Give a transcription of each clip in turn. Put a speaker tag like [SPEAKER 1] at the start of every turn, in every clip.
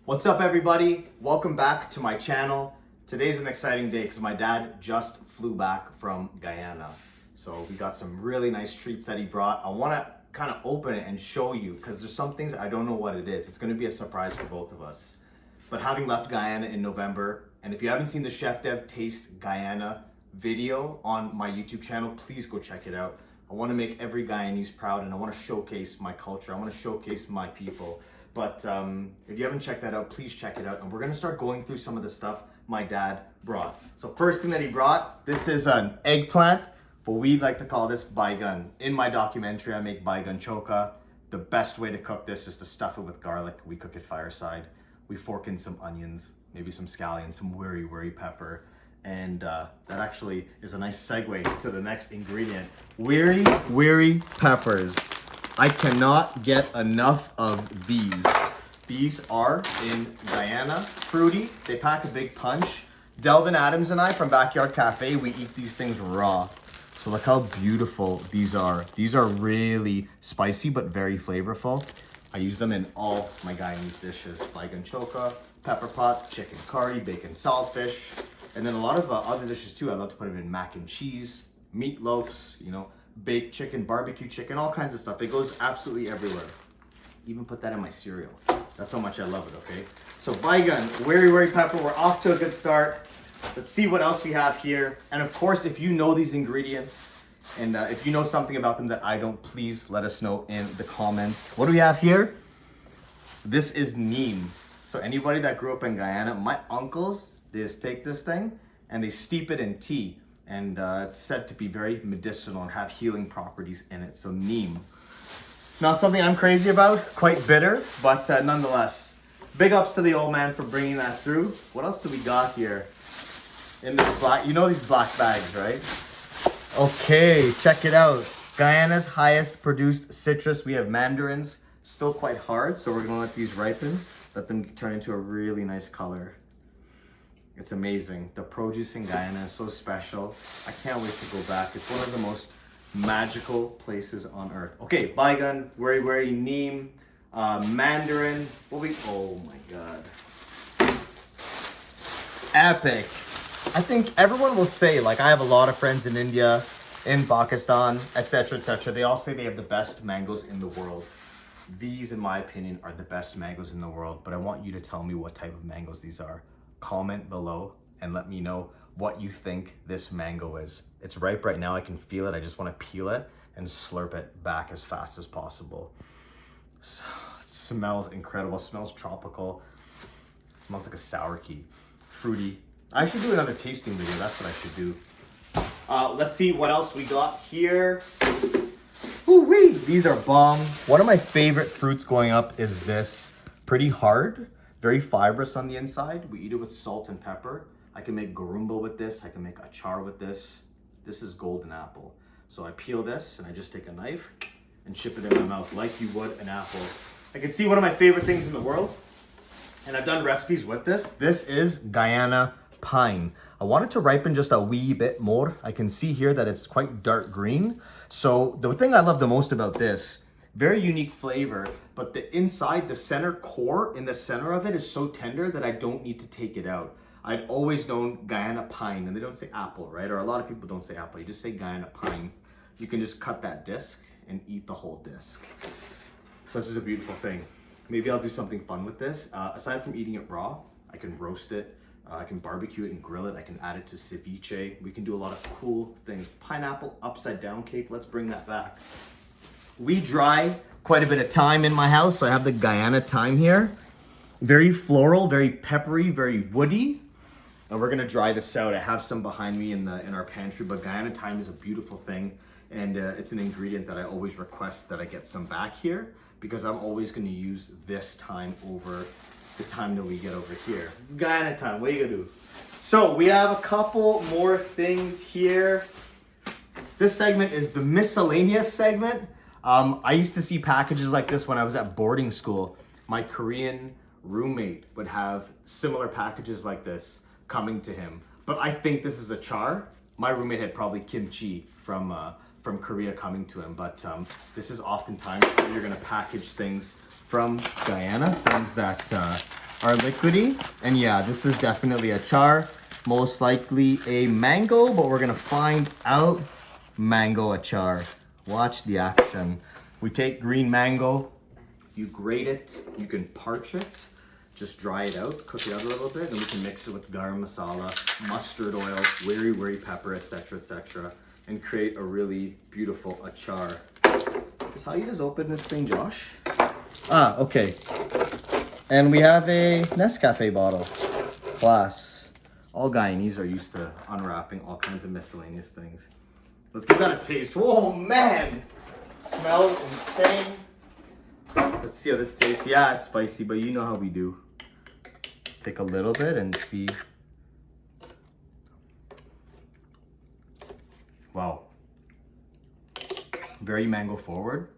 [SPEAKER 1] What's up, everybody? Welcome back to my channel. Today's an exciting day because my dad just flew back from Guyana. So we got some really nice treats that he brought. I want to kind of open it and show you because there's some things I don't know what it is. It's going to be a surprise for both of us. But having left Guyana in November, and if you haven't seen the Chef Dev Taste Guyana video on my YouTube channel, please go check it out. I want to make every Guyanese proud, and I want to showcase my culture. I want to showcase my people. But if you haven't checked that out, please check it out. And we're gonna start going through some of the stuff my dad brought. So first thing that he brought, this is an eggplant, but we like to call this baigan. In my documentary, I make baigan choka. The best way to cook this is to stuff it with garlic. We cook it fireside. We fork in some onions, maybe some scallions, some wiri pepper. And that actually is a nice segue to the next ingredient. Wiri peppers. I cannot get enough of these. These are in Guyana, fruity. They pack a big punch. Delvin Adams and I from Backyard Cafe, we eat these things raw. So look how beautiful these are. These are really spicy, but very flavorful. I use them in all my Guyanese dishes. Baigan choka, pepper pot, chicken curry, bacon saltfish, and then a lot of other dishes too. I love to put them in mac and cheese, meatloafs, you know, baked chicken, barbecue chicken, all kinds of stuff. It goes absolutely everywhere. Even put that in my cereal. That's how much I love it, okay? So baigan, wiri pepper, we're off to a good start. Let's see what else we have here. And of course, if you know these ingredients, and if you know something about them that I don't, please let us know in the comments. What do we have here? This is Neem. So anybody that grew up in Guyana, my uncles, they just take this thing and they steep it in tea. And it's said to be very medicinal and have healing properties in it. So Neem. Not something I'm crazy about, quite bitter, but nonetheless. Big ups to the old man for bringing that through. What else do we got here? In this black, you know these black bags, right? Okay, check it out. Guyana's highest produced citrus. We have mandarins, still quite hard, so we're gonna let these ripen, let them turn into a really nice color. It's amazing. The produce in Guyana is so special. I can't wait to go back. It's one of the most magical places on earth. Okay, baigan, wiri, neem, mandarin. Oh my God. Epic. I think everyone will say, like, I have a lot of friends in India, in Pakistan, etc., etc. They all say they have the best mangoes in the world. These, in my opinion, are the best mangoes in the world, but I want you to tell me what type of mangoes these are. Comment below and let me know what you think this mango is. It's ripe right now. I can feel it. I just want to peel it and slurp it back as fast as possible. So, it smells incredible. It smells tropical. It smells like a sour key. Fruity. I should do another tasting video. That's what I should do. Let's see what else we got here. Ooh-wee. These are bomb. One of my favorite fruits going up is this. Pretty hard. Very fibrous on the inside. We eat it with salt and pepper. I can make garumba with this. I can make achar with this. This is golden apple. So I peel this and I just take a knife and chip it in my mouth like you would an apple. I can see one of my favorite things in the world, and I've done recipes with this. This is Guyana Pine. I want it to ripen just a wee bit more. I can see here that it's quite dark green. So the thing I love the most about this, very unique flavor, but the inside, the center core in the center of it is so tender that I don't need to take it out. I'd always known Guyana Pine, and they don't say apple, right? Or a lot of people don't say apple, you just say Guyana Pine. You can just cut that disc and eat the whole disc. So this is a beautiful thing. Maybe I'll do something fun with this. Aside from eating it raw, I can roast it, I can barbecue it and grill it, I can add it to ceviche. We can do a lot of cool things. Pineapple upside down cake, let's bring that back. We dry quite a bit of thyme in my house. So I have the Guyana Thyme here. Very floral, very peppery, very woody. And we're gonna dry this out. I have some behind me in our pantry, but Guyana Thyme is a beautiful thing. And it's an ingredient that I always request that I get some back here because I'm always gonna use this thyme over the thyme that we get over here. It's Guyana Thyme, what are you gonna do? So we have a couple more things here. This segment is the miscellaneous segment. I used to see packages like this when I was at boarding school. My Korean roommate would have similar packages like this coming to him. But I think this is Achar. My roommate had probably kimchi from Korea coming to him. But this is oftentimes you're gonna package things from Guyana, things that our liquidy. And yeah, this is definitely achar. Most likely a mango, but we're gonna find out. Mango achar. Watch the action. We take green mango, you grate it, you can parch it, just dry it out, cook it out a little bit, and we can mix it with garam masala, mustard oil, wiri pepper, etc., and create a really beautiful achar. Is how you just open this thing, Josh? Ah, okay. And we have a Nescafe bottle. Class. All Guyanese are used to unwrapping all kinds of miscellaneous things. Let's give that a taste. Oh man! Smells insane. Let's see how this tastes. Yeah, it's spicy, but you know how we do. Let's take a little bit and see. Wow. Very mango forward.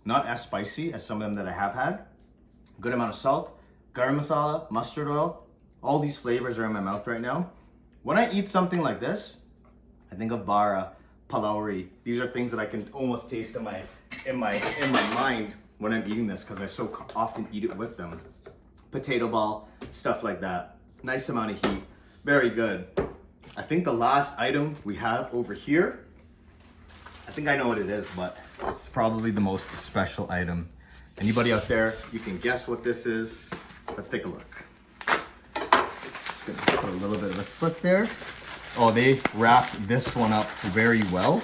[SPEAKER 1] Not as spicy as some of them that I have had. Good amount of salt, garam masala, mustard oil. All these flavors are in my mouth right now. When I eat something like this, I think of bara, palauri. These are things that I can almost taste in my mind when I'm eating this because I so often eat it with them. Potato ball, stuff like that. Nice amount of heat. Very good. I think the last item we have over here, I think I know what it is, but it's probably the most special item. Anybody out there, you can guess what this is. Let's take a look. Just gonna put a little bit of a slit there. Oh, they wrapped this one up very well.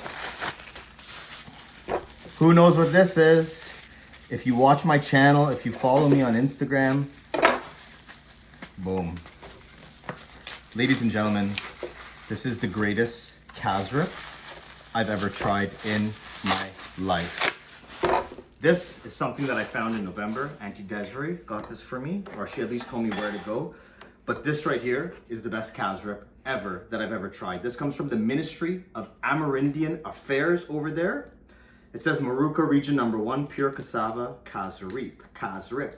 [SPEAKER 1] Who knows what this is? If you watch my channel, if you follow me on Instagram, boom. Ladies and gentlemen, this is the greatest cassareep I've ever tried in my life. This is something that I found in November. Auntie Desiree got this for me, or she at least told me where to go. But this right here is the best cassareep ever that I've ever tried. This comes from the Ministry of Amerindian Affairs over there. It says Maruka Region Number 1, Pure Cassava Cassareep. Cassareep.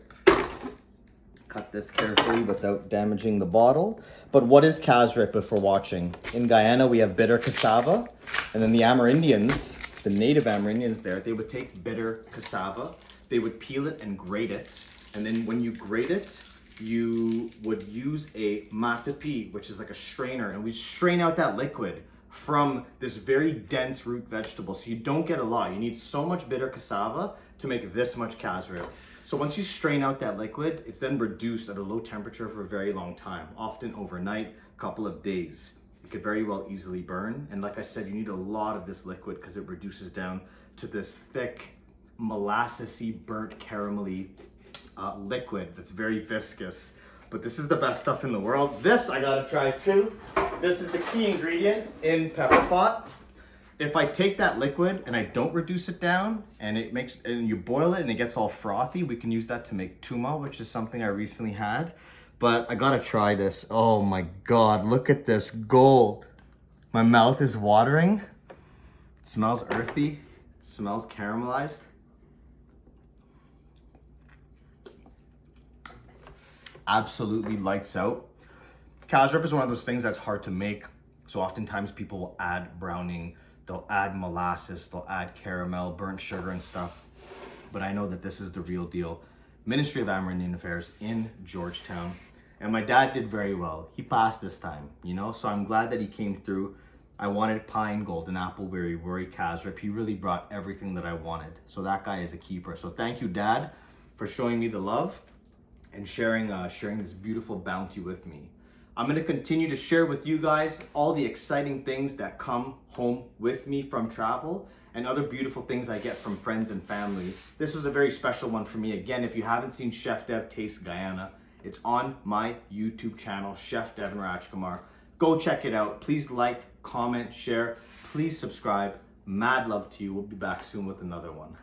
[SPEAKER 1] Cut this carefully without damaging the bottle. But what is cassareep if we're watching? In Guyana, we have bitter cassava. And then the Amerindians, the native Amerindians there, they would take bitter cassava, they would peel it and grate it. And then when you grate it, you would use a matapi, which is like a strainer, and we strain out that liquid from this very dense root vegetable. So you don't get a lot. You need so much bitter cassava to make this much cassareep. So once you strain out that liquid, it's then reduced at a low temperature for a very long time, often overnight, a couple of days. It could very well easily burn. And like I said, you need a lot of this liquid because it reduces down to this thick, molassesy, burnt caramelly liquid that's very viscous. But this is the best stuff in the world. This I gotta try too. This is the key ingredient in pepper pot. If I take that liquid and I don't reduce it down and you boil it and it gets all frothy, we can use that to make tuma, which is something I recently had. But I gotta try this. Oh my God, look at this gold. My mouth is watering. It smells earthy. It smells caramelized. Absolutely lights out. Cassareep is one of those things that's hard to make. So oftentimes people will add browning, they'll add molasses, they'll add caramel, burnt sugar and stuff. But I know that this is the real deal. Ministry of Amerindian Affairs in Georgetown. And my dad did very well. He passed this time, you know? So I'm glad that he came through. I wanted pine, golden apple, wiri cassareep. He really brought everything that I wanted. So that guy is a keeper. So thank you, Dad, for showing me the love and sharing this beautiful bounty with me. I'm gonna continue to share with you guys all the exciting things that come home with me from travel and other beautiful things I get from friends and family. This was a very special one for me. Again, if you haven't seen Chef Dev Taste Guyana, it's on my YouTube channel, Chef Devin Rajkumar. Go check it out. Please like, comment, share. Please subscribe. Mad love to you. We'll be back soon with another one.